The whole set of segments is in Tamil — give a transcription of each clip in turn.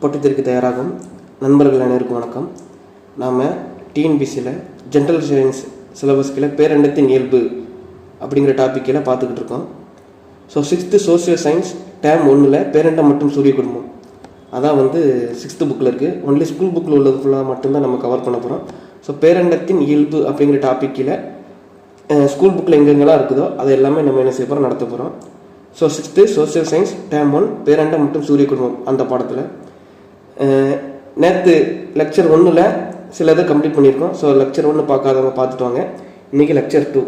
போட்டித்திற்கு தயாராகும் நண்பர்கள் அனைவருக்கும் வணக்கம். நாம் டிஎன்பிசியில் ஜென்ரல் சயின்ஸ் சிலபஸ்கில் பேரண்டத்தின் இயல்பு அப்படிங்கிற டாப்பிக்கில் பார்த்துக்கிட்டு இருக்கோம். So 6th social science term 1 பேரண்டம் மற்றும் சூரிய குடும்பம் அதான் 6th புக்கில் இருக்குது. ஒன்லி ஸ்கூல் புக்கில் உள்ளது ஃபுல்லாக மட்டும்தான் நம்ம கவர் பண்ண போகிறோம். ஸோ பேரண்டத்தின் இயல்பு அப்படிங்கிற டாப்பிக்கில் ஸ்கூல் புக்கில் எங்கெங்கெல்லாம் இருக்குதோ அதை எல்லாமே நம்ம என்ன செய்ய போகிறோம், நடத்த போகிறோம். So 6th social science term 1 பேரண்டம் மற்றும் சூரிய குடும்பம் அந்த பாடத்தில் நேற்று லெக்சர் 1 சில இதை கம்ப்ளீட் பண்ணியிருக்கோம். ஸோ லெக்சர் 1 பார்க்காதவங்க பார்த்துட்டு வாங்க. இன்றைக்கி லெக்சர் 2.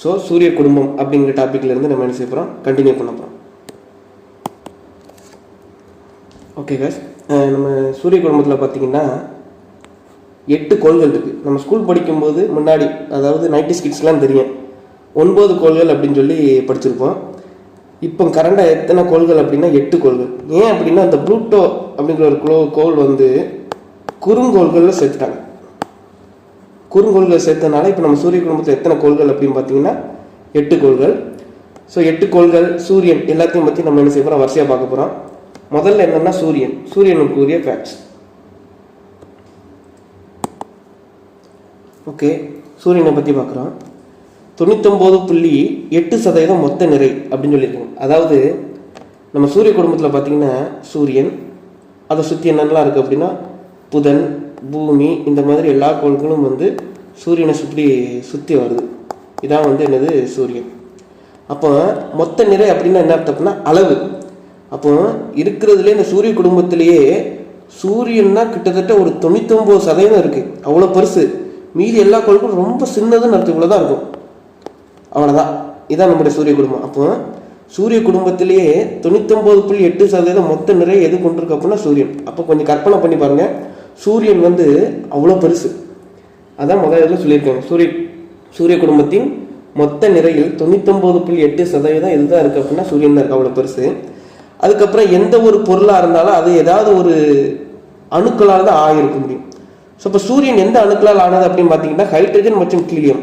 ஸோ சூரிய குடும்பம் அப்படிங்கிற டாப்பிக்லேருந்து நம்ம என்ன செய்ய போகிறோம், கண்டினியூ பண்ண போகிறோம். ஓகே கேஸ், நம்ம சூரிய குடும்பத்தில் பார்த்திங்கன்னா 8 கோள்கள் இருக்குது. நம்ம ஸ்கூல் படிக்கும்போது முன்னாடி, அதாவது 90s கிட்ஸ்லாம் தெரியும், 9 கோள்கள் அப்படின்னு சொல்லி படிச்சிருப்போம். இப்போ கரண்டாக எத்தனை கோள்கள் அப்படின்னா 8 கோள்கள். ஏன் அப்படின்னா அந்த ப்ளூட்டோ அப்படிங்கிற ஒரு கோள் குறுங்கோள்களில் சேர்த்துட்டாங்க. குறுங்கோள்கள் சேர்த்தனால இப்போ நம்ம சூரிய குடும்பத்தில் எத்தனை கோள்கள் அப்படின்னு பார்த்தீங்கன்னா 8 கோள்கள். ஸோ 8 கோள்கள், சூரியன் எல்லாத்தையும் பற்றி நம்ம என்ன செய்ய போகிறோம், வரிசையாக பார்க்க போகிறோம். முதல்ல என்னென்னா சூரியனுக்குரிய ஃபேக்ட்ஸ். ஓகே, சூரியனை பற்றி பார்க்குறோம். 99.8% மொத்த நிறை அப்படின்னு சொல்லியிருக்காங்க. அதாவது நம்ம சூரிய குடும்பத்தில் பார்த்திங்கன்னா சூரியன், அதை சுற்றி என்னென்னலாம் இருக்குது அப்படின்னா புதன், பூமி, இந்த மாதிரி எல்லா கோள்களும் சூரியனை சுற்றி வருது. இதான் என்னது சூரியன். அப்போ மொத்த நிறை அப்படின்னா என்ன அர்த்தம்னா அளவு. அப்போ இருக்கிறதுலே இந்த சூரிய குடும்பத்திலேயே சூரியன்னா கிட்டத்தட்ட ஒரு 99% இருக்குது. அவ்வளோ பெருசு. மீதி எல்லா கோள்களும் ரொம்ப சின்னதுன்னு அர்த்தம், இவ்வளோதான் இருக்கும், அவ்வளோதான். இதான் நம்முடைய சூரிய குடும்பம். அப்போ சூரிய குடும்பத்திலேயே 99.8% மொத்த நிறை எது கொண்டிருக்கு அப்படின்னா சூரியன். அப்போ கொஞ்சம் கற்பனை பண்ணி பாருங்க, சூரியன் அவ்வளோ பெருசு. அதான் முதல்ல சொல்லியிருக்காங்க, சூரிய குடும்பத்தின் மொத்த நிறையில் 99.8% எதுதான் இருக்குது அப்படின்னா சூரியன் தான் இருக்குது, அவ்வளோ பெருசு. அதுக்கப்புறம் எந்த ஒரு பொருளாக இருந்தாலும் அது ஏதாவது ஒரு அணுக்களால் தான் ஆகிருக்க முடியும். ஸோ இப்போ சூரியன் எந்த அணுக்களால் ஆனது அப்படின்னு பார்த்தீங்கன்னா ஹைட்ரஜன் மற்றும் ஹீலியம்,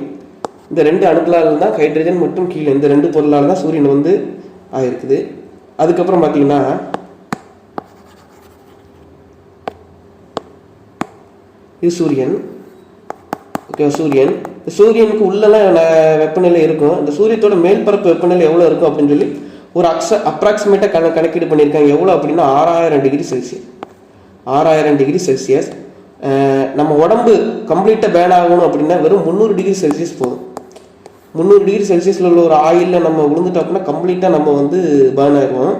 இந்த 2 அணுக்களால் தான், ஹைட்ரஜன் மற்றும் ஹீலியம் இந்த 2 பொருளால் தான் சூரியன் ஆகிருக்குது. அதுக்கப்புறம் பார்த்தீங்கன்னா இது சூரியன். ஓகே, சூரியனுக்கு உள்ளெல்லாம் வெப்பநிலை இருக்கும். இந்த சூரியத்தோட மேல்பரப்பு வெப்பநிலை எவ்வளோ இருக்கும் அப்படின்னு சொல்லி ஒரு அப்ராக்சிமேட்டாக கணக்கீடு பண்ணியிருக்காங்க. எவ்வளோ அப்படின்னா 6000 டிகிரி செல்சியஸ். 6000 degree Celsius. நம்ம உடம்பு கம்ப்ளீட்டாக பேன் ஆகணும் அப்படின்னா வெறும் 300 டிகிரி செல்சியஸ் போதும். 300 டிகிரி செல்சியஸில் உள்ள ஒரு ஆயிலில் நம்ம விழுந்துட்டோம் அப்படின்னா கம்ப்ளீட்டாக நம்ம பேர்ன் ஆகும்.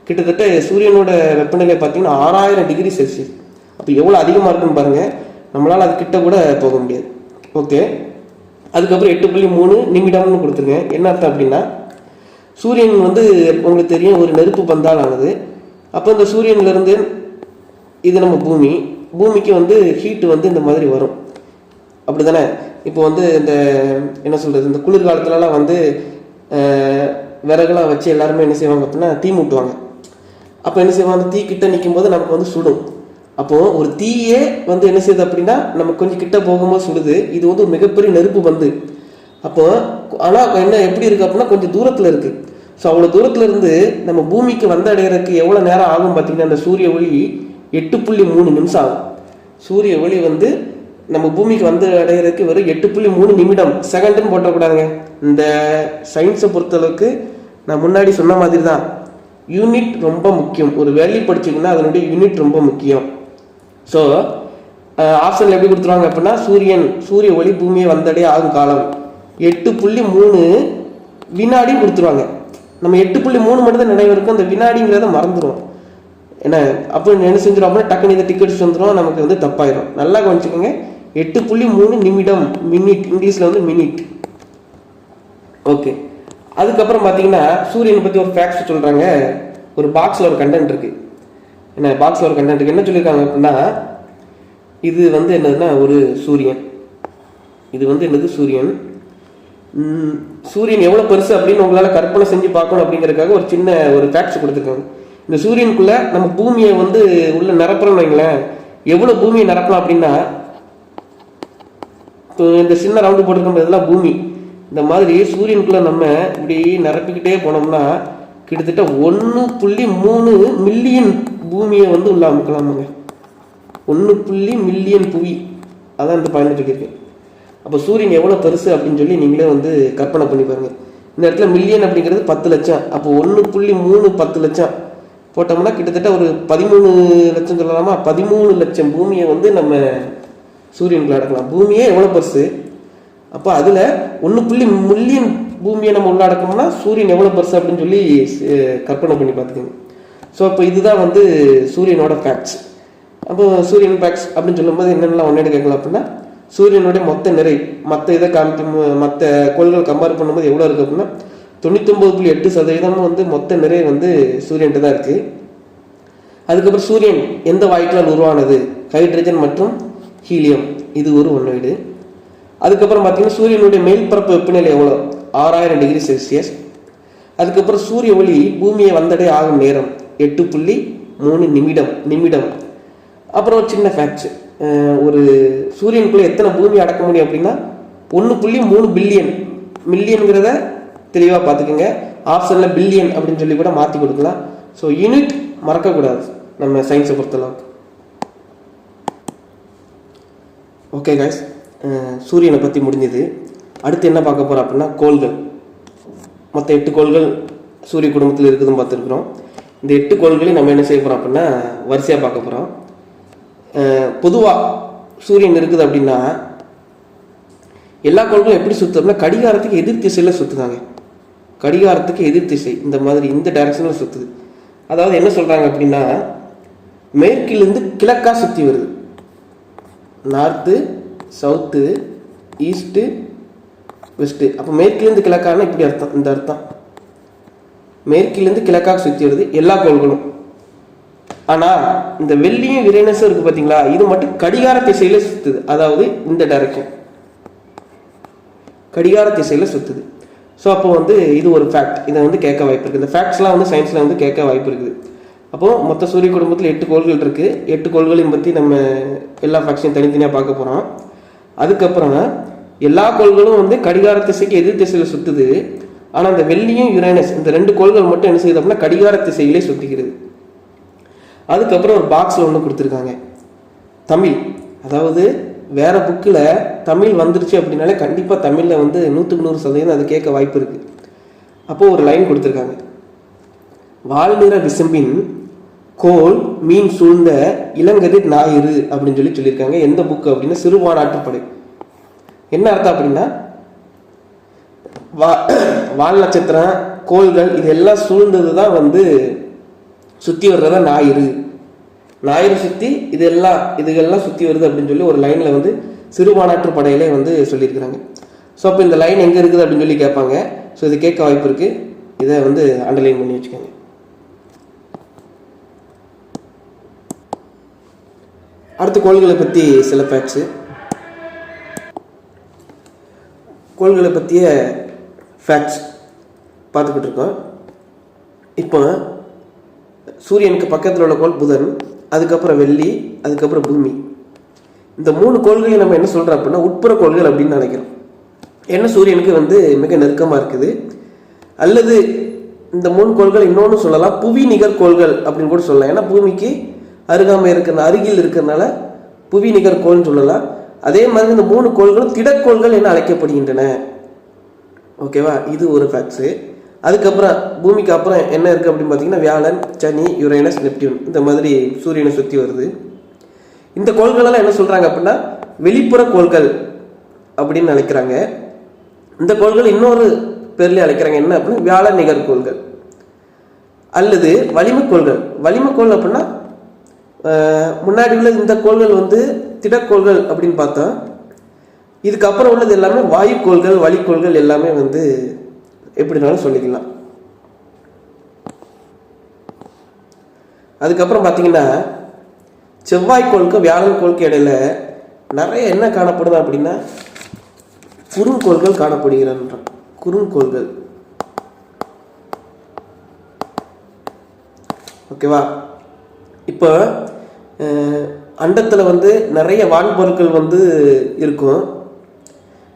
கிட்டத்தட்ட சூரியனோட வெப்பநிலை பார்த்தீங்கன்னா 6000 டிகிரி செல்சியஸ். அப்போ எவ்வளோ அதிகமாக இருக்குன்னு பாருங்கள், நம்மளால் அது கிட்ட கூட போக முடியாது. ஓகே, அதுக்கப்புறம் 8.3 நிமிடம்னு கொடுத்துருங்க. என்ன அர்த்தம் அப்படின்னா சூரியன் உங்களுக்கு தெரியும் ஒரு நெருப்பு பந்தால் ஆனது. அப்போ இந்த சூரியன்லேருந்து இது நம்ம பூமிக்கு ஹீட்டு இந்த மாதிரி வரும், அப்படி தானே. இப்போ இந்த என்ன சொல்கிறது, இந்த குளிர்காலத்துலலாம் விறகுலாம் வச்சு எல்லாருமே என்ன செய்வாங்க அப்படின்னா தீ மூட்டுவாங்க. அப்போ என்ன செய்வாங்க, தீ கிட்ட நிற்கும் போது நமக்கு சுடும். அப்போது ஒரு தீயே என்ன செய்யுது அப்படின்னா நம்ம கொஞ்சம் கிட்ட போகும்போது சுடுது. இது ஒரு மிகப்பெரிய நெருப்பு பந்து. அப்போது ஆனால் என்ன எப்படி இருக்குது அப்படின்னா கொஞ்சம் தூரத்தில் இருக்குது. ஸோ அவ்வளோ தூரத்தில் இருந்து நம்ம பூமிக்கு அடைகிறதுக்கு எவ்வளோ நேரம் ஆகும் பார்த்தீங்கன்னா அந்த சூரிய ஒளி 8.3 நிமிஷம் ஆகும். சூரிய ஒளி நம்ம பூமிக்கு அடைகிறதுக்கு வெறும் 8.3 நிமிடம். செகண்டுன்னு போட்டக்கூடாதுங்க. இந்த சயின்ஸை பொறுத்தளவுக்கு நான் முன்னாடி சொன்ன மாதிரி தான், யூனிட் ரொம்ப முக்கியம். ஒரு வேல்யூ படிச்சிங்கன்னா அதனுடைய யூனிட் ரொம்ப முக்கியம். ஸோ ஆப்ஷனில் எப்படி கொடுத்துருவாங்க அப்படின்னா சூரிய ஒளி பூமியை வந்தடைய ஆகும் காலம் 8.3 வினாடி கொடுத்துருவாங்க. நம்ம 8.3 மட்டும் தான் நினைவு இருக்கும், அந்த வினாடிங்கிறத மறந்துடும். என்ன அப்போ என்ன செஞ்சிடும் அப்படின்னா டக்குனு இதை டிக்கெட்ஸ் வந்துடும், நமக்கு தப்பாயிடும். நல்லா கவனிச்சுக்கோங்க, 8.3 நிமிடம், மினிட், இங்கிலீஷில் மினிட். ஓகே, அதுக்கப்புறம் பார்த்தீங்கன்னா சூரியனை பற்றி ஒரு ஃபேக்ட்ஸ் சொல்கிறாங்க. ஒரு பாக்ஸில் ஒரு கண்டென்ட் இருக்குது. என்ன பாக்ஸில் ஒரு கண்டென்ட் இருக்குது, என்ன சொல்லியிருக்காங்க அப்படின்னா இது என்னதுன்னா ஒரு சூரியன். இது என்னது சூரியன். சூரியன் எவ்வளோ பெருசு அப்படின்னு உங்களால் கற்பனை செஞ்சு பார்க்கணும் அப்படிங்கிறதுக்காக ஒரு சின்ன ஒரு ஃபேக்ட்ஸ் கொடுத்துருக்காங்க. இந்த சூரியனுக்குள்ளே நம்ம பூமியை உள்ள நிரப்புறோம்னு வைங்களேன். எவ்வளோ பூமியை நிரப்பலாம் அப்படின்னா இந்த சின்ன ரவுண்டு போட்டிருக்கோம் இதெல்லாம் பூமி. இந்த மாதிரி சூரியனுக்குள்ளே நம்ம இப்படி நிரப்பிக்கிட்டே போனோம்னா கிட்டத்தட்ட 1.3 மில்லியன் பூமியை வந்து உள்ள அமுக்கலாமாங்க. 1 மில்லியன் புவி, அதான் இந்த பாயிண்ட் சொல்லியிருக்கேன். அப்போ சூரியன் எவ்வளோ பெருசு அப்படின்னு சொல்லி நீங்களே வந்து கற்பனை பண்ணி பாருங்கள். இந்த இடத்துல மில்லியன் அப்படிங்கிறது 10 லட்சம். அப்போ 1.3 10 லட்சம் போட்டோம்னா கிட்டத்தட்ட ஒரு 13 லட்சம் சொல்லலாமா. 13 லட்சம் பூமியை வந்து நம்ம சூரியனுக்குள்ள அடக்கலாம். பூமியே எவ்வளோ பெருசு. அப்போ அதில் 1 மில்லியன் பூமியை நம்ம உள்ளடக்கோம்னா சூரியன் எவ்வளோ பெருசு அப்படின்னு சொல்லி கற்பனை பண்ணி பார்த்துக்கோங்க. ஸோ அப்போ இதுதான் வந்து சூரியனோட ஃபேக்ட்ஸ். அப்போ சூரியன் ஃபேக்ட்ஸ் அப்படின்னு சொல்லும்போது என்னென்னலாம் ஒன்று கேட்கலாம் அப்படின்னா, சூரியனுடைய மொத்த நிறை மற்ற இதை மற்ற கோள்கள் கம்பேர் பண்ணும்போது எவ்வளோ இருக்குது அப்படின்னா 99.8% வந்து மொத்த நிறை வந்து சூரியன்ட்டு தான் இருக்குது. அதுக்கப்புறம் சூரியன் எந்த வாயுக்களால் உருவானது? ஹைட்ரஜன் மற்றும் ஹீலியம். இது ஒரு ஒன்று. அதுக்கப்புறம் பார்த்தீங்கன்னா சூரியனுடைய மேல்பரப்பு வெப்பநிலை எவ்வளோ? 6000 டிகிரி செல்சியஸ். அதுக்கப்புறம் சூரிய ஒளி பூமியை வந்தடைய ஆகும் நேரம் 8.3 நிமிடம். அப்புறம் ஒரு சின்ன ஃபேக்ட்ஸ், ஒரு சூரியனுக்குள்ளே எத்தனை பூமி அடக்க முடியும் அப்படின்னா 1.3 பில்லியன். மில்லியனுங்கிறத தெளிவாக பார்த்துக்கோங்க. ஆப்ஷனில் பில்லியன் அப்படின்னு சொல்லி கூட மாற்றி கொடுக்கலாம். ஸோ யூனிட் மறக்கக்கூடாது நம்ம சயின்ஸை பொறுத்தளவுக்கு. ஓகே கைஸ், சூரியனை பற்றி முடிஞ்சது. அடுத்து என்ன பார்க்க போகிறோம் அப்படின்னா கோள்கள். மற்ற 8 கோள்கள் சூரிய குடும்பத்தில் இருக்குதுன்னு பார்த்துருக்குறோம். இந்த 8 கோள்களையும் நம்ம என்ன செய்ய போகிறோம் அப்படின்னா வரிசையாக பார்க்க போகிறோம். பொதுவாக சூரியன் இருக்குது அப்படின்னா எல்லா கோள்களும் எப்படி சுற்றுதுன்னா கடிகாரத்துக்கு எதிர் திசையில் சுற்றுதாங்க. கடிகாரத்துக்கு எதிர் திசை இந்த மாதிரி இந்த டைரக்ஷனில் சுற்றுது. அதாவது என்ன சொல்கிறாங்க அப்படின்னா மேற்கிலிருந்து கிழக்காக சுற்றி வருது. North, south, east, west. அப்போ மேற்கிலேருந்து கிழக்கான இப்படி அர்த்தம். இந்த அர்த்தம் மேற்கிலேருந்து கிழக்காக சுற்றி வருது எல்லா கோள்களும். ஆனால் இந்த வெள்ளியும் யுரேனஸும் இருக்குது பார்த்தீங்களா, இது மட்டும் கடிகார திசையில் சுற்றுது. அதாவது இந்த டைரக்ஷன் கடிகார திசையில் சுற்றுது. ஸோ அப்போ வந்து இது ஒரு ஃபேக்ட். இதை வந்து கேட்க வாய்ப்பு இருக்குது. இந்த ஃபேக்ட்ஸ்லாம் வந்து சயின்ஸில் வந்து கேட்க வாய்ப்பு இருக்குது. அப்போது மொத்த சூரிய குடும்பத்தில் 8 கோள்கள் இருக்குது. 8 கோள்களையும் பற்றி நம்ம எல்லா ஃபேக்ட்ஸையும் தனித்தனியாக பார்க்க போகிறோம். அதுக்கப்புறம் எல்லா கோள்களும் வந்து கடிகார திசைக்கு எதிர் திசையில் சுற்றுது. ஆனால் இந்த வெள்ளியும் யுரேனஸ் இந்த 2 கோள்கள் மட்டும் என்ன செய்யுது அப்படின்னா கடிகார திசையிலே சுற்றிக்கிறது. அதுக்கப்புறம் ஒரு பாக்ஸில் ஒன்று கொடுத்துருக்காங்க தமிழ். அதாவது வேறு புக்கில் தமிழ் வந்துருச்சு அப்படின்னாலே கண்டிப்பாக தமிழில் வந்து 100% அது கேட்க வாய்ப்பு இருக்குது. அப்போது ஒரு லைன் கொடுத்துருக்காங்க, வாழ்நிற விசும்பின் கோல் மீன் சூழ்ந்த இளங்கதிர் ஞாயிறு அப்படின்னு சொல்லியிருக்காங்க. எந்த புக்கு அப்படின்னா சிறுபானாற்றுப்படை. என்ன அர்த்தம் அப்படின்னா வால் நட்சத்திரம், கோள்கள் இதெல்லாம் சூழ்ந்தது தான் வந்து சுற்றி வர்றதா ஞாயிறு சுற்றி இதுகெல்லாம் சுற்றி வருது அப்படின்னு சொல்லி ஒரு லைனில் வந்து சிறுபானாற்று படையிலே வந்து சொல்லியிருக்கிறாங்க. ஸோ அப்போ இந்த லைன் எங்கே இருக்குது அப்படின்னு சொல்லி கேட்பாங்க. ஸோ இது கேட்க வாய்ப்பு இருக்குது. இதை வந்து அண்டர்லைன் பண்ணி வச்சுக்கோங்க. அடுத்து கோள்களை பற்றி சில ஃபேக்ட்ஸு. கோள்களை பற்றிய ஃபேக்ட்ஸ் பார்த்துக்கிட்டு இருக்கோம். இப்போ சூரியனுக்கு பக்கத்தில் உள்ள கோள் புதன், அதுக்கப்புறம் வெள்ளி, அதுக்கப்புறம் பூமி. இந்த 3 கோள்களையும் நம்ம என்ன சொல்கிறோம் அப்படின்னா உட்புற கோள்கள் அப்படின்னு நினைக்கிறோம். ஏன்னா சூரியனுக்கு வந்து மிக நெருக்கமாக இருக்குது. அல்லது இந்த 3 கோள்கள் இன்னொன்று சொல்லலாம் புவி நிகர் கோள்கள் அப்படின்னு கூட சொல்லலாம். ஏன்னா பூமிக்கு அருகில் இருக்கிறதுனால புவி நிகர் கோள்னு சொல்லலாம். அதே மாதிரி இந்த 3 கோள்களும் திடக்கோள்கள் என அழைக்கப்படுகின்றன. ஓகேவா, இது ஒரு ஃபேக்ட்ஸு. அதுக்கப்புறம் பூமிக்கு அப்புறம் என்ன இருக்குது அப்படின்னு பார்த்தீங்கன்னா வியாழன், சனி, யுரேனஸ், நெப்டியூன் இந்த மாதிரி சூரியனை சுற்றி வருது. இந்த கோள்களெல்லாம் என்ன சொல்கிறாங்க அப்படின்னா வெளிப்புற கோள்கள் அப்படின்னு நினைக்கிறாங்க. இந்த கோள்கள் இன்னொரு பேர்லேயே அழைக்கிறாங்க. என்ன அப்படின்னா வியாழன் நிகர் கோள்கள் அல்லது வளிமக்கோள்கள். வளிமக்கோள் அப்படின்னா முன்னாடி உள்ள இந்த கோள்கள் வந்து திடக்கோள்கள் அப்படின்னு பார்த்தா இதுக்கப்புறம் உள்ளது எல்லாமே வாயுக்கோள்கள், வளிக்கோள்கள் எல்லாமே வந்து எப்படினாலும் சொல்லிக்கலாம். அதுக்கப்புறம் பார்த்தீங்கன்னா செவ்வாய்க்கோளுக்கும் வியாழன்கோளுக்கும் இடையில நிறைய என்ன காணப்படுது அப்படின்னா குறுங்கோள்கள் காணப்படுகின்றன. குறுங்கோள்கள் ஓகேவா. இப்போ அண்டத்தில் வந்து நிறைய வான்பொருட்கள் வந்து இருக்கும்.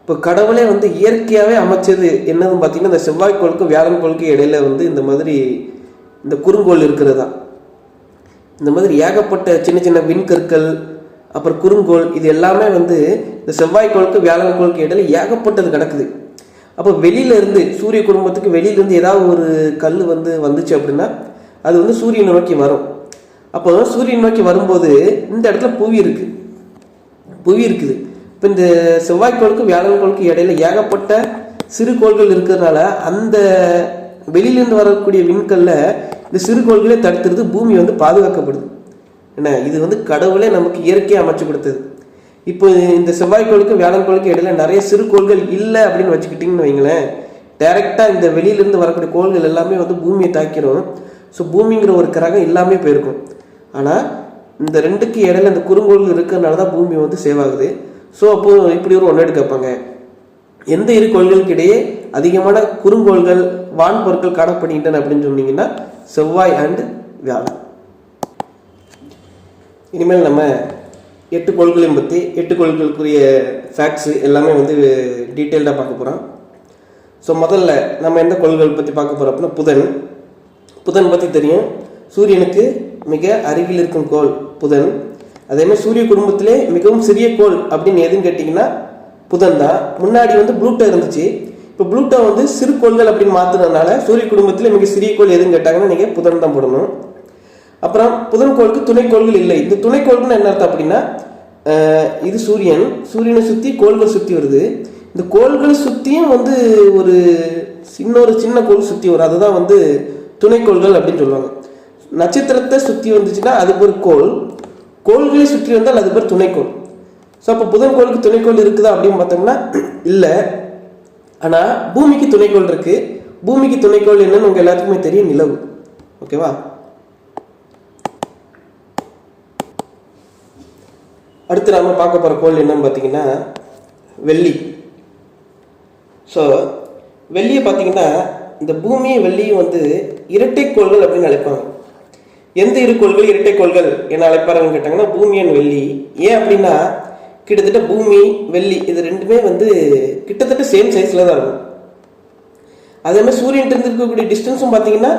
இப்போ கடவுளே வந்து இயற்கையாகவே அமைச்சது என்னதுன்னு பார்த்தீங்கன்னா இந்த செவ்வாய்க்கோளுக்கும் வியாழன்கோளுக்கும் இடையில வந்து இந்த மாதிரி இந்த குறுங்கோள் இருக்கிறது தான். இந்த மாதிரி ஏகப்பட்ட சின்ன சின்ன விண்கற்கள், அப்புறம் குறுங்கோள், இது எல்லாமே வந்து இந்த செவ்வாய்க்கோளுக்கு வியாழக்கோளுக்கு இடையில ஏகப்பட்டது கிடக்குது. அப்போ வெளியிலேருந்து சூரிய குடும்பத்துக்கு வெளியிலேருந்து ஏதாவது ஒரு கல் வந்துச்சு அப்படின்னா அது வந்து சூரியனை நோக்கி வரும். அப்போ சூரியனை நோக்கி வரும்போது இந்த இடத்துல புவி இருக்குது. இப்போ இந்த செவ்வாய்க்கோளுக்கு வியாழக்கோளுக்கு இடையில ஏகப்பட்ட சிறு கோள்கள் இருக்கிறதுனால அந்த வெளியிலேருந்து வரக்கூடிய விண்கல்ல இந்த சிறு கோள்களே தடுத்துறது, பூமி வந்து பாதுகாக்கப்படுது. என்ன, இது வந்து கடவுளே நமக்கு இயற்கையாக அமைச்சு கொடுத்தது. இப்போ இந்த செவ்வாய்க்கோளுக்கு வியாழக்கோளுக்கு இடையில நிறைய சிறு கோள்கள் இல்லை அப்படின்னு வச்சுக்கிட்டிங்கன்னு வைங்களேன், டைரெக்டாக இந்த வெளியிலேருந்து வரக்கூடிய கோள்கள் எல்லாமே வந்து பூமியை தாக்கிடும். ஸோ பூமிங்கிற ஒரு கிரகம் எல்லாமே போயிருக்கும். ஆனால் இந்த ரெண்டுக்கு இடையில இந்த குறுங்கோள்கள் இருக்கிறதுனால தான் பூமி வந்து சேவ் ஆகுது. ஸோ அப்போது இப்படி ஒரு ஒன்று கேட்பாங்க, எந்த இரு கோள்களுக்கு இடையே அதிகமான குறுங்கோள்கள் வான் பொருட்கள் காணப்படுகின்றன அப்படின்னு சொன்னீங்கன்னா செவ்வாய் அண்ட் வியாழன். இனிமேல் நம்ம 8 கோள்களையும் பற்றி 8 கோள்களுக்குரிய ஃபேக்ட்ஸு எல்லாமே வந்து டீட்டெயில்டாக பார்க்க போகிறோம். ஸோ முதல்ல நம்ம எந்த கோள்கள் பற்றி பார்க்க போகிறோம் அப்படின்னா புதன் பற்றி தெரியும். சூரியனுக்கு மிக அருகில் இருக்கும் கோள் புதன். அதேமாதிரி சூரிய குடும்பத்திலே மிகவும் சிறிய கோள் அப்படின்னு எதுன்னு கேட்டிங்கன்னா புதன் தான். முன்னாடி வந்து ப்ளூட்டோ இருந்துச்சு. இப்போ ப்ளூட்டோ வந்து சிறு கோள்கள் அப்படின்னு மாற்றுறதுனால சூரிய குடும்பத்தில் மிக சிறிய கோள் எதுன்னு கேட்டாங்கன்னா நீங்கள் புதன் தான் போடணும். அப்புறம் புதன் கோளுக்கு துணைக்கோள்கள் இல்லை. இந்த துணைக்கோள்கள் என்ன அர்த்தம் அப்படின்னா, இது சூரியனை சுற்றி கோள்கள் சுற்றி வருது. இந்த கோள்களை சுற்றியும் வந்து ஒரு சின்ன கோள் சுற்றி வரும், அதுதான் வந்து துணைக்கோள்கள் அப்படின்னு சொல்லுவாங்க. நட்சத்திரத்தை சுற்றி வந்துச்சுன்னா அது பேர் கோள்களை சுற்றி வந்தால் அது பேர் துணைக்கோள். ஸோ அப்போ புதன் கோளுக்கு துணைக்கோள் இருக்குதா அப்படின்னு பார்த்தோம்னா இல்லை. ஆனால் பூமிக்கு துணைக்கோள் இருக்கு. பூமிக்கு துணைக்கோள் என்னன்னு உங்க எல்லாத்துக்குமே தெரியும், நிலவு. ஓகேவா? அடுத்து நாம பார்க்க போகிற கோள் என்னன்னு பார்த்தீங்கன்னா வெள்ளி. ஸோ வெள்ளியை பார்த்தீங்கன்னா இந்த பூமியை வெள்ளியும் வந்து இரட்டைக்கோள்கள் அப்படின்னு அழைப்பாங்க. எந்த இரு கோள்கள் இரட்டைக்கோள்கள் என்ன அழைப்பாருன்னு கேட்டாங்கன்னா பூமி அண்ட் வெள்ளி. ஏன் அப்படின்னா கிட்டத்தட்ட பூமி வெள்ளி இது ரெண்டுமே வந்து கிட்டத்தட்ட சேம் சைஸில் தான் இருக்கும். அதே மாதிரி சூரியன் இருக்கக்கூடிய டிஸ்டன்ஸும் பார்த்தீங்கன்னா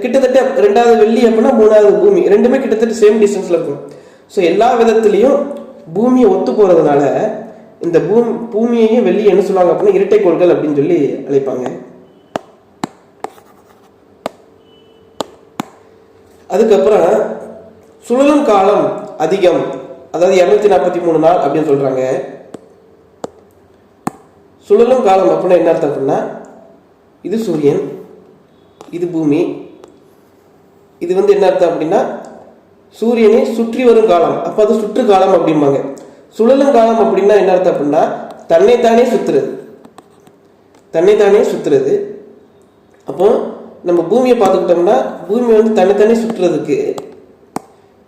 கிட்டத்தட்ட 2வது வெள்ளி அப்படின்னா 3வது பூமி, ரெண்டுமே கிட்டத்தட்ட சேம் டிஸ்டன்ஸில் இருக்கும். ஸோ எல்லா விதத்துலேயும் பூமியை ஒத்து போகிறதுனால இந்த பூமியையும் வெள்ளி என்ன சொல்லுவாங்க அப்படின்னா இரட்டைக்கோள்கள் அப்படின்னு சொல்லி அழைப்பாங்க. அதுக்கப்புறம் சுழலும் காலம் அதிகம், அதாவது 243 நாள் அப்படின்னு சொல்றாங்க. சுழலும் காலம் அப்படின்னா என்ன அர்த்தம் அப்படின்னா இது சூரியன், இது பூமி. இது வந்து என்ன அர்த்தம் அப்படின்னா சூரியனை சுற்றி வரும் காலம், அப்போ அது சுற்று காலம் அப்படிம்பாங்க. சுழலும் காலம் அப்படின்னா என்ன அர்த்தம் அப்படின்னா தன்னைத்தானே சுத்துறது. அப்போ நம்ம பூமியை பார்த்துக்கிட்டோம்னா பூமி வந்து தன்னைத்தானே சுற்றுறதுக்கு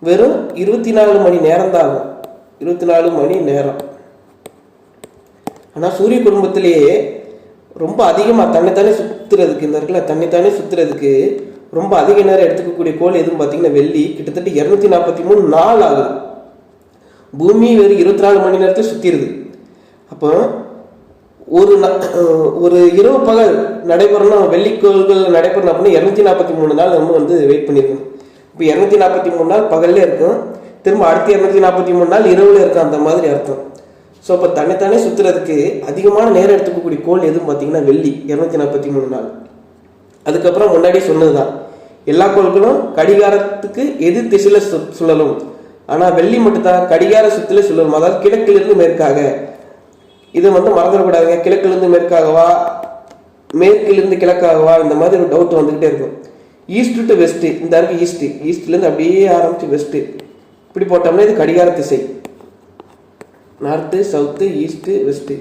வெறும் 24 மணி நேரம் தான் ஆகும். 24 மணி நேரம். ஆனால் சூரிய குடும்பத்திலேயே ரொம்ப அதிகமாக தன்னைத்தானே சுற்றுறதுக்கு இந்த இடத்துல தன்னைத்தானே சுற்றுறதுக்கு ரொம்ப அதிக நேரம் எடுத்துக்கக்கூடிய கோள் எதுவும் பார்த்தீங்கன்னா வெள்ளி. கிட்டத்தட்ட 243 நாள் ஆகுது. பூமி வெறும் 24 மணி நேரத்தில் சுற்றிடுது. அப்போ ஒரு இரவு பகல் நடைபெறணும், வெள்ளிக்கோள்கள் நடைபெறணும் அப்படின்னா 243 நாள் நம்ம வந்து வெயிட் பண்ணியிருக்கணும். இப்போ 243 நாள் பகல்ல இருக்கும், திரும்ப அடுத்த 243 நாள் இரவுல இருக்கும், அந்த மாதிரி அர்த்தம். ஸோ அப்போ தன்னைத்தானே சுற்றுறதுக்கு அதிகமான நேரம் எடுத்துக்கக்கூடிய கோள் எதுவும் பார்த்தீங்கன்னா வெள்ளி, 243 நாள். அதுக்கப்புறம் முன்னாடி சொன்னதுதான் எல்லா கோள்களும் கடிகாரத்துக்கு எதிர் திசையில சுழலும். ஆனால் வெள்ளி மட்டும்தான் கடிகார சுற்றில சுழலும், அதாவது கிழக்கிலிருந்து மேற்காக. இதை வந்து மறந்துடக்கூடாதுங்க. கிழக்கிலிருந்து மேற்காகவா மேற்கிலிருந்து கிழக்காகவா இந்த மாதிரி ஒரு டவுட் வந்துகிட்டே இருக்கும். ஈஸ்ட் டு வெஸ்ட், இந்த இருக்கு ஈஸ்ட்லேருந்து அப்படியே ஆரம்பிச்சு வெஸ்ட் இப்படி போட்டோம்னா இது கடிகார திசை. நார்த்து சவுத்து ஈஸ்ட்டு வெஸ்ட்டு,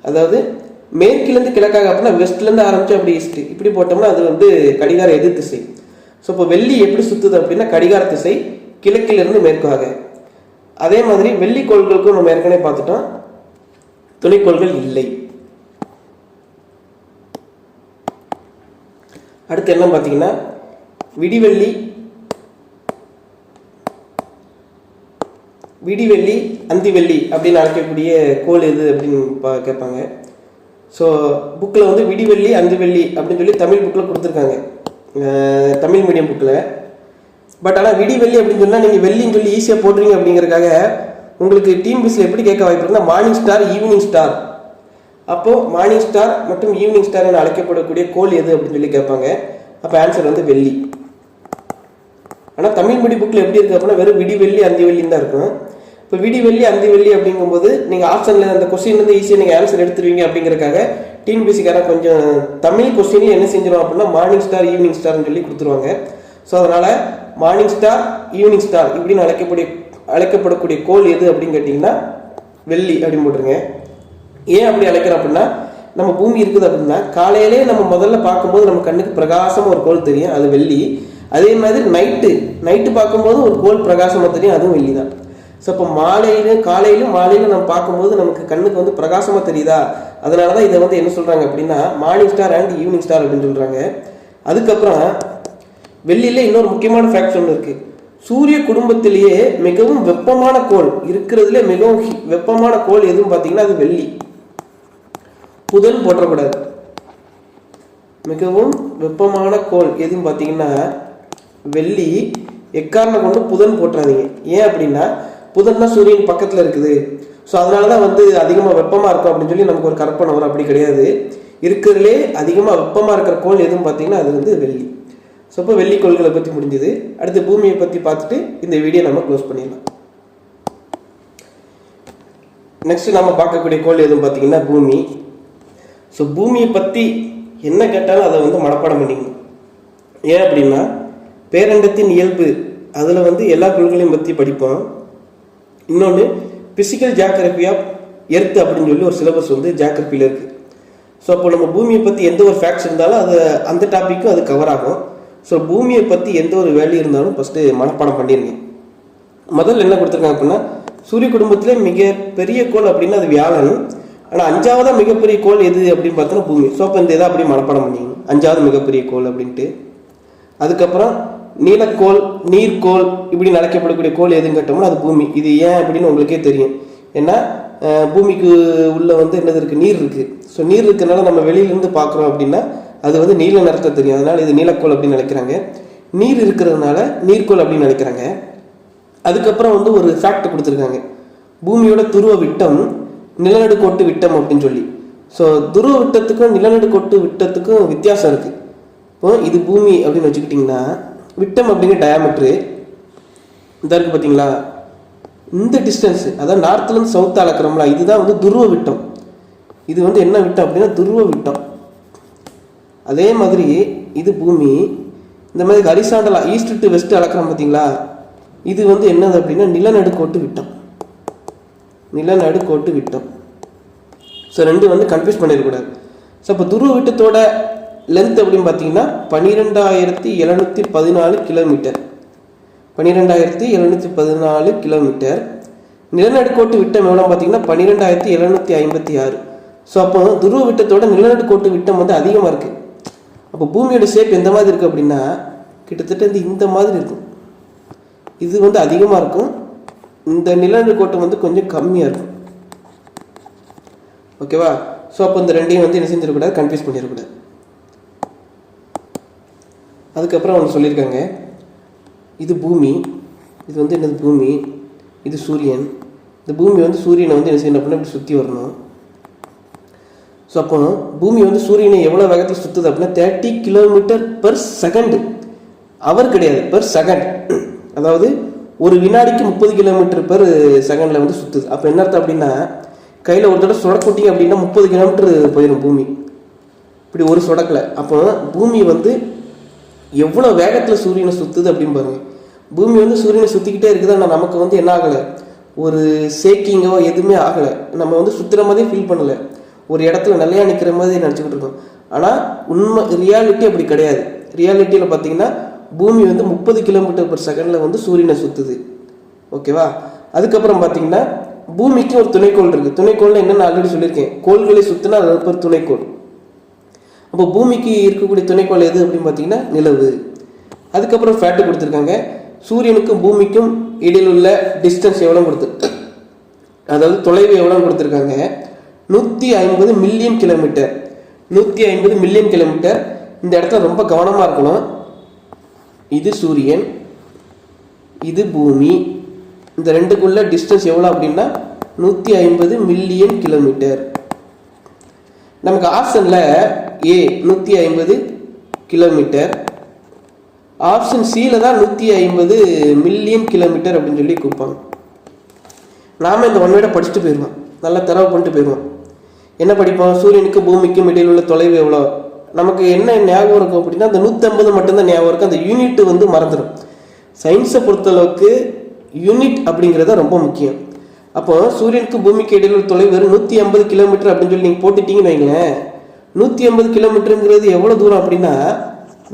அதாவது மேற்கிலேருந்து கிழக்காக அப்படின்னா வெஸ்ட்லேருந்து ஆரம்பிச்சு அப்படி ஈஸ்ட் இப்படி போட்டோம்னா அது வந்து கடிகார எதிர் திசை. ஸோ இப்போ வெள்ளி எப்படி சுற்றுது அப்படின்னா கடிகார திசை கிழக்கிலிருந்து மேற்காக. அதே மாதிரி வெள்ளி கோள்களுக்கும் நம்ம ஏற்கனவே பார்த்துட்டோம், துணைக்கோள்கள் இல்லை. அடுத்து என்ன பார்த்தீங்கன்னா விடிவெள்ளி அந்திவெள்ளி அப்படின்னு அழைக்கக்கூடிய கோள் எது அப்படின்னு கேட்பாங்க. ஸோ புக்கில் வந்து விடிவெள்ளி அந்திவெள்ளி அப்படின்னு சொல்லி தமிழ் புக்கில் கொடுத்துருக்காங்க, தமிழ் மீடியம் புக்கில். பட் ஆனால் விடி வெள்ளி அப்படின்னு சொன்னால் நீங்கள் வெள்ளின்னு சொல்லி ஈஸியாக போடுறீங்க அப்படிங்கிறதுக்காக உங்களுக்கு டிஎன்பிஎஸ்சியில் எப்படி கேட்க வாய்ப்பு இருக்குன்னா மார்னிங் ஸ்டார் ஈவினிங் ஸ்டார். அப்போது மார்னிங் ஸ்டார் மற்றும் ஈவினிங் ஸ்டார் என அழைக்கப்படக்கூடிய கோள் எது அப்படின்னு சொல்லி கேட்பாங்க. அப்போ ஆன்சர் வந்து வெள்ளி. ஆனால் தமிழ் மீடியம் புக்கில் எப்படி இருக்குது அப்படின்னா வெறும் விடி வெள்ளி அந்தி வெள்ளின்னு தான் இருக்கும். இப்போ விடி வெள்ளி அந்தி வெள்ளி அப்படிங்கும்போது நீங்கள் ஆப்ஷனில் அந்த கொஸ்டின்லேருந்து ஈஸியாக நீங்கள் ஆன்சர் எடுத்துருவீங்க அப்படிங்கிறக்காக டிஎன்பிஎஸ்சிக்கார கொஞ்சம் தமிழ் கொஸ்டின்ல என்ன செஞ்சிடும் அப்படின்னா மார்னிங் ஸ்டார் ஈவினிங் ஸ்டார்னு சொல்லி கொடுத்துருவாங்க. ஸோ அதனால் மார்னிங் ஸ்டார் ஈவினிங் ஸ்டார் இப்படின்னு அழைக்கப்படக்கூடிய கோள் எது அப்படின்னு கேட்டிங்கன்னா வெள்ளி அப்படின்னு போட்டுருங்க. ஏன் அப்படி அழைக்கிறோம் அப்படின்னா நம்ம பூமி இருக்குது அப்படின்னா காலையிலே நம்ம முதல்ல பார்க்கும்போது நம்ம கண்ணுக்கு பிரகாசமாக ஒரு கோள் தெரியும், அது வெள்ளி. அதே மாதிரி நைட்டு பார்க்கும்போது ஒரு கோள் பிரகாசமாக தெரியும், அதுவும் வெள்ளி தான். ஸோ இப்போ காலையிலும் மாலையிலும் நம்ம பார்க்கும்போது நமக்கு கண்ணுக்கு வந்து பிரகாசமாக தெரியுதா, அதனால தான் இதை வந்து என்ன சொல்கிறாங்க அப்படின்னா morning star and evening star அப்படின்னு சொல்கிறாங்க. அதுக்கப்புறம் வெள்ளியில இன்னொரு முக்கியமான ஃபேக்ட் ஒன்று இருக்குது. சூரிய குடும்பத்திலேயே மிகவும் வெப்பமான கோள் இருக்கிறதுல மிகவும் வெப்பமான கோள் எதுவும் பார்த்தீங்கன்னா அது வெள்ளி. புதன் போற்றக்கூடாது. மிகவும் வெப்பமான கோள் எதுவும் பார்த்தீங்கன்னா வெள்ளி. எக்காரணம் கொண்டு புதன் போட்டுறாதீங்க. ஏன் அப்படின்னா புதன் தான் சூரியன் பக்கத்தில் இருக்குது. ஸோ அதனால தான் வந்து அதிகமாக வெப்பமாக இருக்கும் அப்படின்னு சொல்லி நமக்கு ஒரு கற்பனை வரும். அப்படி கிடையாது. இருக்கிறதுலே அதிகமாக வெப்பமாக இருக்கிற கோள் எதுவும் பார்த்தீங்கன்னா அது வந்து வெள்ளி. ஸோ இப்போ வெள்ளி கோள்களை பற்றி முடிஞ்சது. அடுத்து பூமியை பற்றி பார்த்துட்டு இந்த வீடியோ நம்ம க்ளோஸ் பண்ணிடலாம். நெக்ஸ்ட் நம்ம பார்க்கக்கூடிய கோள் எதுவும் பார்த்தீங்கன்னா பூமி. ஸோ பூமியை பற்றி என்ன கேட்டாலும் அதை வந்து மனப்பாடம் பண்ணிக்கணும். ஏன் அப்படின்னா பேரண்டத்தின் இயல்பு அதில் வந்து எல்லா கோள்களையும் பற்றி படிப்போம். இன்னொன்று பிசிக்கல் ஜியாகிரபி ஆஃப் எர்த் அப்படின்னு சொல்லி ஒரு சிலபஸ் வந்து ஜியாகிரபியில் இருக்குது. ஸோ அப்போ நம்ம பூமியை பற்றி எந்த ஒரு ஃபேக்ட்ஸ் இருந்தாலும் அது அந்த டாப்பிக்கும் அது கவர் ஆகும். ஸோ பூமியை பற்றி எந்த ஒரு வேல்யூ இருந்தாலும் ஃபஸ்ட்டு மனப்பாடம் பண்ணிடுங்க. முதல்ல என்ன கொடுத்துருக்காங்க அப்படின்னா சூரிய குடும்பத்திலே மிக பெரிய கோள் அப்படின்னா அது வியாழன். ஆனால் 5ஆவதா மிகப்பெரிய கோள் எது அப்படின்னு பார்த்தோன்னா பூமி. ஸோ அப்போ இந்த இதை அப்படி மனப்பாடம் பண்ணிங்க 5ஆவது மிகப்பெரிய கோள் அப்படின்ட்டு. அதுக்கப்புறம் நீலக்கோள் நீர்க்கோள் இப்படி அழைக்கப்படக்கூடிய கோள் எதுன்னு கேட்டோம்னா அது பூமி. இது ஏன் அப்படின்னு உங்களுக்கே தெரியும். ஏன்னா பூமிக்கு உள்ள வந்து என்னது இருக்குது, நீர் இருக்குது. ஸோ நீர் இருக்கிறதுனால நம்ம வெளியிலேருந்து பார்க்குறோம் அப்படின்னா அது வந்து நீல நிறத்தை தெரியும். அதனால் இது நீலக்கோள் அப்படின்னு நினைக்கிறாங்க. நீர் இருக்கிறதுனால நீர்க்கோள் அப்படின்னு நினைக்கிறாங்க. அதுக்கப்புறம் வந்து ஒரு ஃபேக்ட் கொடுத்துருக்காங்க. பூமியோட துருவ விட்டம் நிலநடுக்கோட்டு விட்டம் அப்படின்னு சொல்லி. ஸோ துருவ விட்டத்துக்கும் நிலநடுக்கோட்டு விட்டத்துக்கும் வித்தியாசம் இருக்குது. இப்போ இது பூமி அப்படின்னு வச்சுக்கிட்டிங்கன்னா விட்டம் அப்படிங்கிற டயாமீட்ரு இந்த இருக்குது பார்த்தீங்களா, இந்த டிஸ்டன்ஸு அதாவது நார்த்லேருந்து சவுத் அளக்கிறோம்ல இதுதான் வந்து துருவ விட்டம். இது வந்து என்ன விட்டம் அப்படின்னா துருவ விட்டம். அதே மாதிரி இது பூமி. இந்த மாதிரி ஹரிசாண்டலா ஈஸ்ட் டு வெஸ்ட் அளக்கிறோம் பார்த்தீங்களா, இது வந்து என்னது அப்படின்னா நிலநடுக்கோட்டு விட்டம். நிலநடுக்கோட்டு விட்டம். ஸோ ரெண்டு வந்து கன்ஃபியூஸ் பண்ணிடக்கூடாது. ஸோ இப்போ துருவ விட்டத்தோட லென்த் அப்படின்னு பார்த்தீங்கன்னா 12,714 கிலோமீட்டர். 12,714 கிலோமீட்டர். நிலநடுக்கோட்டு விட்டம் எவ்வளோ பார்த்தீங்கன்னா 12,756. ஸோ அப்போ துருவ விட்டத்தோட நிலநடுக்கோட்டு விட்டம் வந்து அதிகமாக இருக்குது. அப்போ பூமியோட ஷேப் எந்த மாதிரி இருக்குது அப்படின்னா கிட்டத்தட்ட வந்து இந்த மாதிரி இருக்கும். இது வந்து அதிகமாக இருக்கும். இந்த நிலநடுக்கோட்டம் வந்து கொஞ்சம் கம்மியாக இருக்கும். ஓகேவா? ஸோ அப்போ இந்த ரெண்டையும் வந்து என்ன செஞ்சிடக்கூடாது, கன்ஃபியூஸ் பண்ணிடக்கூடாது. அதுக்கப்புறம் அவங்க சொல்லியிருக்காங்க இது பூமி. இது வந்து என்னது பூமி, இது சூரியன். இந்த பூமி வந்து சூரியனை வந்து என்ன செய்யணும் அப்படின்னா இப்படி சுற்றி வரணும். ஸோ அப்போ பூமி வந்து சூரியனை எவ்வளோ வேகத்தில் சுற்றுது அப்படின்னா 30 கிலோமீட்டர் பெர் செகண்ட். அவர் கிடையாது, பெர் செகண்ட். அதாவது ஒரு வினாடிக்கு 30 கிலோமீட்டர் பெர் செகண்டில் வந்து சுற்றுது. அப்போ என்ன அர்த்தம் அப்படின்னா கையில் ஒரு தடவை சொடக்கூட்டிங்க அப்படின்னா 30 கிலோமீட்டர் போயிடும் பூமி இப்படி ஒரு சொடக்கில். அப்போ பூமி வந்து எவ்வளோ வேகத்தில் சூரியனை சுற்றுது அப்படின்னு பாருங்கள். பூமி வந்து சூரியனை சுற்றிக்கிட்டே இருக்குது. ஆனால் நமக்கு வந்து என்ன ஆகலை, ஒரு ஷேக்கிங்கோ எதுவுமே ஆகலை. நம்ம வந்து சுற்றுற மாதிரியே ஃபீல் பண்ணலை. ஒரு இடத்துல நிலையா நிற்கிற மாதிரி நினச்சிக்கிட்டு இருக்கோம். ஆனால் உண்மை ரியாலிட்டி அப்படி கிடையாது. ரியாலிட்டியில் பார்த்தீங்கன்னா பூமி வந்து 30 கிலோமீட்டர் பெர் செகண்டில் வந்து சூரியனை சுற்றுது. ஓகேவா? அதுக்கப்புறம் பார்த்தீங்கன்னா பூமிக்கு ஒரு துணைக்கோள் இருக்குது. துணைக்கோள்னு என்னென்னு ஆல்ரெடி சொல்லியிருக்கேன். கோள்களை சுற்றினா அது ஒரு துணைக்கோள். அப்போ பூமிக்கு இருக்கக்கூடிய துணைக்கோள் எது அப்படின்னு பார்த்தீங்கன்னா நிலவு. அதுக்கப்புறம் ஃபேக்ட் கொடுத்துருக்காங்க. சூரியனுக்கும் பூமிக்கும் இடையில் உள்ள டிஸ்டன்ஸ் எவ்வளோ அதாவது தொலைவு எவ்வளோ கொடுத்துருக்காங்க, 150 மில்லியன் கிலோமீட்டர். 150 million kilometre. இந்த இடத்துல ரொம்ப கவனமாக இருக்கணும். இது சூரியன், இது பூமி. இந்த ரெண்டுக்குள்ள டிஸ்டன்ஸ் எவ்வளோ அப்படின்னா 150 மில்லியன் கிலோமீட்டர். நமக்கு ஆப்ஷனில் ஏ 150 கிலோமீட்டர், ஆப்ஷன் சியில் தான் 150 மில்லியன் கிலோமீட்டர் அப்படின்னு சொல்லி கொடுப்பாங்க. நாம் இந்த ஒன் வேர்டை படிச்சுட்டு போயிடுவோம், நல்லா தரவு பண்ணிட்டு போயிடுவோம். என்ன படிப்போம்? சூரியனுக்கு பூமிக்கும் இடையில் உள்ள தொலைவு எவ்வளோ? நமக்கு என்ன ஞாபகம் இருக்கும் அப்படின்னா அந்த 150 மட்டும்தான் ஞாபகம் இருக்கும். அந்த யூனிட் வந்து மறந்துடும். சயின்ஸை பொறுத்தளவுக்கு யூனிட் அப்படிங்கிறத ரொம்ப முக்கியம். அப்போ சூரியனுக்கு பூமிக்கு இடையில் உள்ள தொலைவு வெறும் 150 கிலோமீட்டர் அப்படின்னு சொல்லி நீங்கள் போட்டுட்டீங்கன்னு வைங்களேன். 150 கிலோமீட்டருங்கிறது எவ்வளோ தூரம் அப்படின்னா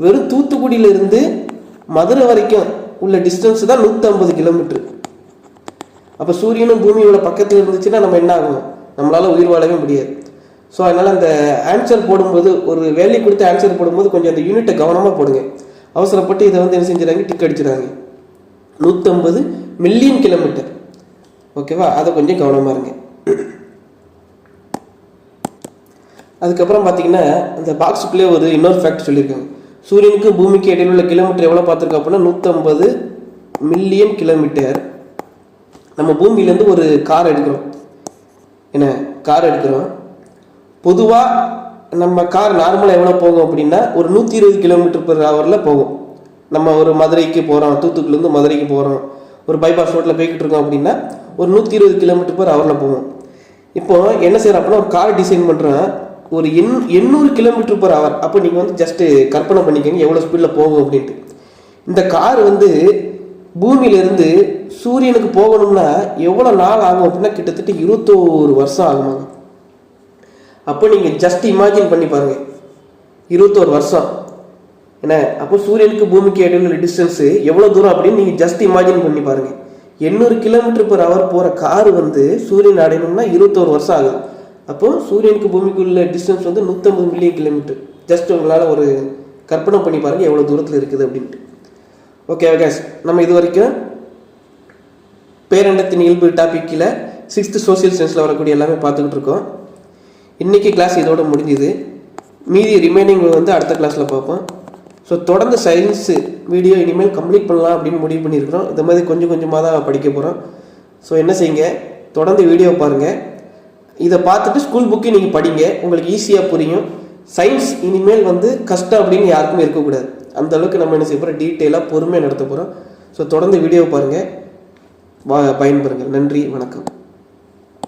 வெறும் தூத்துக்குடியிலிருந்து மதுரை வரைக்கும் உள்ள டிஸ்டன்ஸ் தான் 150 கிலோமீட்டர். அப்போ சூரியனும் பூமியோட பக்கத்தில் இருந்துச்சுன்னா நம்ம என்ன ஆகும்? நம்மளால உயிர் வாழவே முடியாது. ஸோ அதனால் அந்த ஆன்சர் போடும்போது, ஒரு வேல்யூ கொடுத்து ஆன்சர் போடும்போது கொஞ்சம் அந்த யூனிட்டை கவனமாக போடுங்க. அவசரப்பட்டு இதை வந்து என்ன செஞ்சுறாங்க, டிக் அடிச்சுறாங்க. 150 million kilometre. ஓகேவா? அதை கொஞ்சம் கவனமாக இருங்க. அதுக்கப்புறம் பார்த்தீங்கன்னா அந்த பாக்ஸுக்குள்ளே ஒரு இன்னொரு ஃபேக்ட் சொல்லியிருக்காங்க. சூரியனுக்கு பூமிக்கு இடையில் உள்ள கிலோமீட்டர் எவ்வளோ பார்த்துருக்கோம் அப்படின்னா 150 மில்லியன் கிலோமீட்டர். நம்ம பூமியிலேருந்து ஒரு கார் எடுக்கிறோம். என்ன கார் எடுக்கிறோம்? பொதுவாக நம்ம கார் நார்மலாக எவ்வளோ போகும் அப்படின்னா ஒரு 120 km/h போகும். நம்ம ஒரு மதுரைக்கு போகிறோம், தூத்துக்குடிலேருந்து மதுரைக்கு போகிறோம், ஒரு பைபாஸ் ரோட்டில் போய்கிட்டு இருக்கோம் அப்படின்னா ஒரு 120 km/h போகும். இப்போ என்ன செய்யறோம் அப்படின்னா ஒரு கார் டிசைன் பண்ணுறோம், ஒரு 800 km/h. அப்போ நீங்கள் வந்து ஜஸ்ட்டு கற்பனை பண்ணிக்கோங்க எவ்வளோ ஸ்பீடில் போகும் அப்படின்ட்டு. இந்த கார் வந்து பூமியிலேருந்து சூரியனுக்கு போகணும்னா எவ்வளோ நாள் ஆகும் அப்படின்னா கிட்டத்தட்ட 21 வருஷம் ஆகுமாங்க. அப்போ நீங்கள் ஜஸ்ட் இமேஜின் பண்ணி பாருங்கள், 21 வருஷம். என்ன அப்போ சூரியனுக்கு பூமிக்கு இடையில உள்ள டிஸ்டன்ஸு எவ்வளோ தூரம் அப்படின்னு நீங்கள் ஜஸ்ட் இமேஜின் பண்ணி பாருங்கள். 800 km/h போகிற கார் வந்து சூரியன் அடையணும்னா 21 வருஷம் ஆகுது. அப்போது சூரியனுக்கு பூமிக்குள்ள டிஸ்டன்ஸ் வந்து 150 மில்லியன் கிலோமீட்டர். ஜஸ்ட் உங்களால் ஒரு கற்பனை பண்ணி பாருங்கள் எவ்வளோ தூரத்தில் இருக்குது அப்படின்ட்டு. ஓகே கேஸ், நம்ம இது வரைக்கும் பேரண்டத்தின் இயல்பு டாப்பிக்கில் 6th சோசியல் சயின்ஸில் வரக்கூடிய எல்லாமே பார்த்துக்கிட்டு இருக்கோம். இன்றைக்கி கிளாஸ் இதோட முடிஞ்சுது. மீதி ரிமைனிங் வந்து அடுத்த கிளாஸில் பார்ப்போம். ஸோ தொடர்ந்து சயின்ஸு வீடியோ இனிமேல் கம்ப்ளீட் பண்ணலாம் அப்படின்னு முடிவு பண்ணியிருக்கிறோம். இந்த மாதிரி கொஞ்சம் கொஞ்சமாக தான் படிக்க போகிறோம். ஸோ என்ன செய்யுங்க, தொடர்ந்து வீடியோ பாருங்கள். இதை பார்த்துட்டு ஸ்கூல் புக்கே நீங்கள் படிங்க, உங்களுக்கு ஈஸியாக புரியும். சயின்ஸ் இனிமேல் வந்து கஷ்டம் அப்படின்னு யாருக்குமே இருக்கக்கூடாது. அந்த அளவுக்கு நம்ம என்ன செய்ய போகிறோம், டீட்டெயிலாக பொறுமையாக நடத்த போகிறோம். ஸோ தொடர்ந்து வீடியோ பாருங்கள், பயன்பெறுங்க. நன்றி, வணக்கம்.